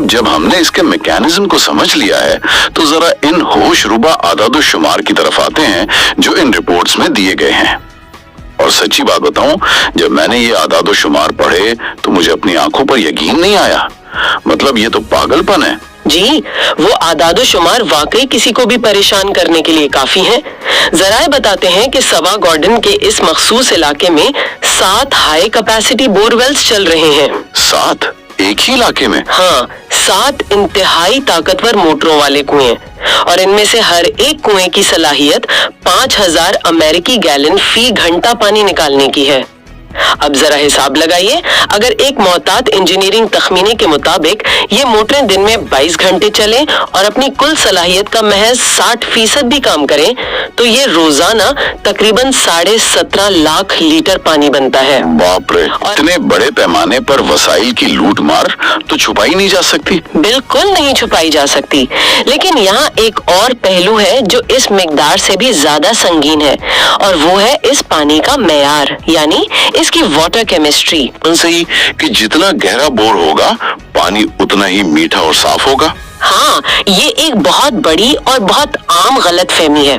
अब जब हमने इसके मैकेनिज्म को समझ लिया है तो जरा इन होशरुबा आदादो शुमार की तरफ आते हैं जो इन रिपोर्ट्स में दिए गए हैं। और सच्ची बात बताऊं, जब मैंने ये आदादो शुमार पढ़े तो मुझे अपनी आंखों पर यकीन नहीं आया। मतलब ये तो पागलपन है। जी, वो आदादो शुमार वाकई किसी को भी परेशान करने के लिए काफी हैं। जराए बताते हैं कि सवा गॉर्डन के इस मखसूस इलाके में 7 हाई कैपेसिटी बोरवेल्स चल रहे हैं। 7 एक ही इलाके में? हाँ, 7 इंतहाई ताकतवर मोटरों वाले कुएं, और इनमें से हर एक कुएं की सलाहियत 5000 अमेरिकी गैलन फी घंटा पानी निकालने की है। अब जरा हिसाब लगाइए, अगर एक मोहतात इंजीनियरिंग तखमीने के मुताबिक ये मोटरें दिन में 22 घंटे चलें और अपनी कुल सलाहियत का महज 60% भी काम करें तो ये रोजाना तकरीबन 17.5 लाख लीटर पानी बनता है। बाप रे, इतने बड़े पैमाने पर वसाइल की लूट मार तो छुपाई नहीं जा सकती। बिल्कुल नहीं छुपाई जा सकती, लेकिन यहाँ एक और पहलू है जो इस मिकदार से भी ज्यादा संगीन है, और वो है इस पानी का मेयार, यानी इसकी वाटर केमिस्ट्री। सही कि जितना गहरा बोर होगा पानी उतना ही मीठा और साफ होगा। हाँ, ये एक बहुत बड़ी और बहुत आम गलतफहमी है।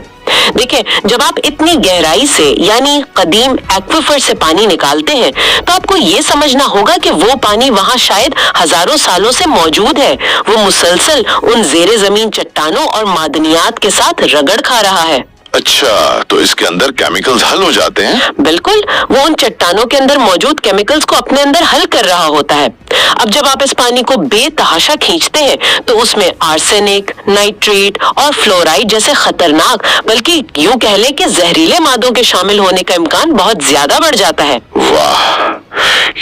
देखिए, जब आप इतनी गहराई से यानी कदीम एक्विफर से पानी निकालते हैं तो आपको ये समझना होगा कि वो पानी वहाँ शायद हजारों सालों से मौजूद है। वो मुसलसल उन जेरे जमीन चट्टानों और मादनियात के साथ रगड़ खा रहा है। अच्छा, तो इसके अंदर केमिकल्स हल हो जाते हैं? बिल्कुल, वो उन चट्टानों के अंदर मौजूद केमिकल्स को अपने अंदर हल कर रहा होता है। अब जब आप इस पानी को बेतहाशा खींचते हैं तो उसमें आर्सेनिक, नाइट्रेट और फ्लोराइड जैसे खतरनाक, बल्कि यूं कह लें कि जहरीले मादों के शामिल होने का इम्कान बहुत ज्यादा बढ़ जाता है। वाह,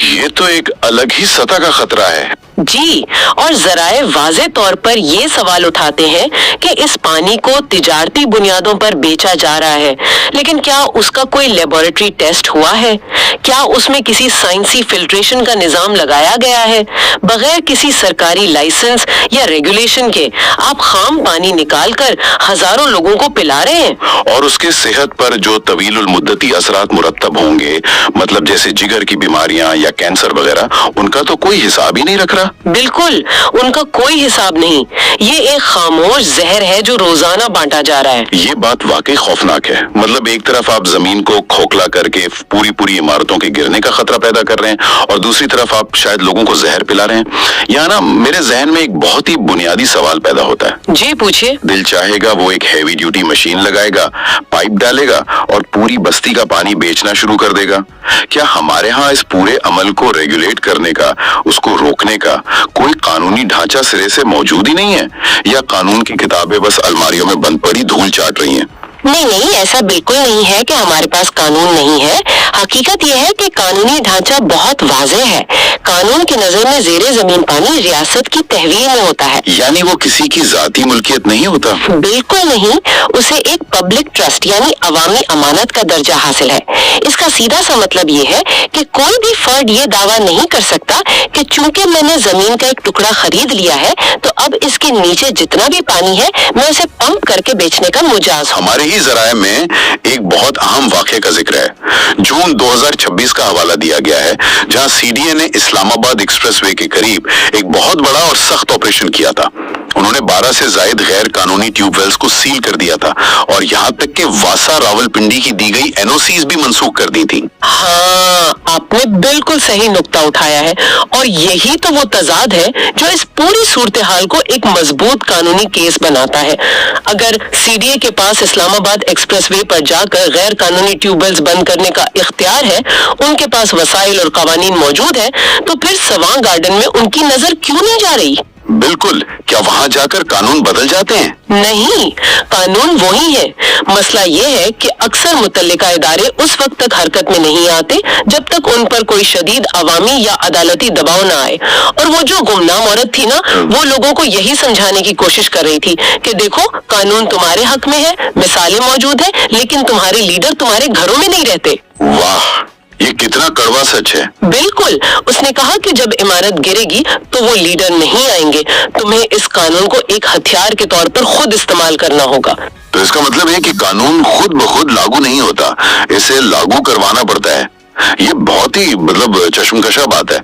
ये तो एक अलग ही सतह का खतरा है। जी, और जराए वाज़े तौर पर ये सवाल उठाते हैं कि इस पानी को तिजारती बुनियादों पर बेचा जा रहा है, लेकिन क्या उसका कोई लेबोरेटरी टेस्ट हुआ है? क्या उसमें किसी साइंसी फिल्ट्रेशन का निजाम लगाया गया है? बगैर किसी सरकारी लाइसेंस या रेगुलेशन के आप खाम पानी निकालकर हजारों लोगों को पिला रहे हैं, और उसके सेहत पर जो तवीलुल मुद्दती असरात मुरत्तब होंगे, मतलब जैसे जिगर की बीमारियां या कैंसर वगैरह, उनका तो कोई हिसाब ही नहीं रख रहा। बिल्कुल, उनका कोई हिसाब नहीं। ये एक खामोश जहर है जो रोजाना बांटा जा रहा है। ये बात वाकई खौफनाक है। मतलब एक तरफ आप जमीन को खोखला करके पूरी इमारतों के गिरने का खतरा पैदा कर रहे हैं और दूसरी तरफ आप शायद लोगों को जहर पिला रहे हैं। यहाँ ना मेरे जहन में एक बहुत ही बुनियादी सवाल पैदा होता है। जी पूछिए। दिल चाहेगा वो एक हैवी ड्यूटी मशीन लगाएगा, पाइप डालेगा और पूरी बस्ती का पानी बेचना शुरू कर देगा। क्या हमारे यहाँ इस पूरे अमल को रेगुलेट करने का, उसको रोकने का कोई कानूनी ढांचा सिरे से मौजूद ही नहीं है, या कानून की किताबें बस अलमारियों में बंद पड़ी धूल चाट रही हैं? नहीं, ऐसा बिल्कुल नहीं है कि हमारे पास कानून नहीं है। हकीकत यह है कि कानूनी ढांचा बहुत वाज़ेह है। कानून की नजर में जेरे जमीन पानी रियासत की तहवील में होता है। यानी वो किसी की जाती मुल्कियत नहीं होता? बिल्कुल नहीं, उसे एक पब्लिक ट्रस्ट यानी अवामी अमानत का दर्जा हासिल है। इसका सीधा सा मतलब ये है कि कोई भी फर्द ये दावा नहीं कर सकता कि चूंकि मैंने जमीन का एक टुकड़ा खरीद लिया है तो अब इसके नीचे जितना भी पानी है मैं उसे पंप करके बेचने का मुजाज। हमारे ही जराए में एक बहुत अहम वाक़े का जिक्र है। जून 2026 का हवाला दिया गया है, जहां सीडीए ने इस्लामाबाद एक्सप्रेसवे के करीब एक बहुत बड़ा और सख्त ऑपरेशन किया था। उन्होंने 12 से ज्यादा गैर कानूनी ट्यूबवेल्स को सील कर दिया था और यहाँ तक कि वासा रावलपिंडी की दी गई एनओसीज भी मंसूख कर दी थी। हाँ, आपने बिल्कुल सही नुक्ता उठाया है, और यही तो वो तजाद है जो इस पूरी सूरत हाल को एक मजबूत कानूनी केस बनाता है। अगर सीडीए के पास इस्लामाबाद एक्सप्रेसवे पर जाकर गैर कानूनी ट्यूबवेल्स बंद करने का इख्तियार है, उनके पास वसाइल और कवानीन मौजूद है, तो फिर सवां गार्डन में उनकी नजर क्यों नहीं जा रही? बिल्कुल, क्या वहाँ जाकर कानून बदल जाते हैं? नहीं, कानून वही है। मसला ये है कि अक्सर मुतल्लिका इदारे उस वक्त तक हरकत में नहीं आते जब तक उन पर कोई शदीद अवामी या अदालती दबाव न आए। और वो जो गुमनाम औरत थी ना, वो लोगों को यही समझाने की कोशिश कर रही थी कि देखो, कानून तुम्हारे हक में है, मिसालें मौजूद है, लेकिन तुम्हारे लीडर तुम्हारे घरों में नहीं रहते। वाह, ये कितना कड़वा सच है। बिल्कुल, उसने कहा कि जब इमारत गिरेगी तो वो लीडर नहीं आएंगे, तुम्हें इस कानून को एक हथियार के तौर पर खुद इस्तेमाल करना होगा। तो इसका मतलब है कि कानून खुद ब खुद लागू नहीं होता, इसे लागू करवाना पड़ता है। ये बहुत ही चश्मकशा बात है।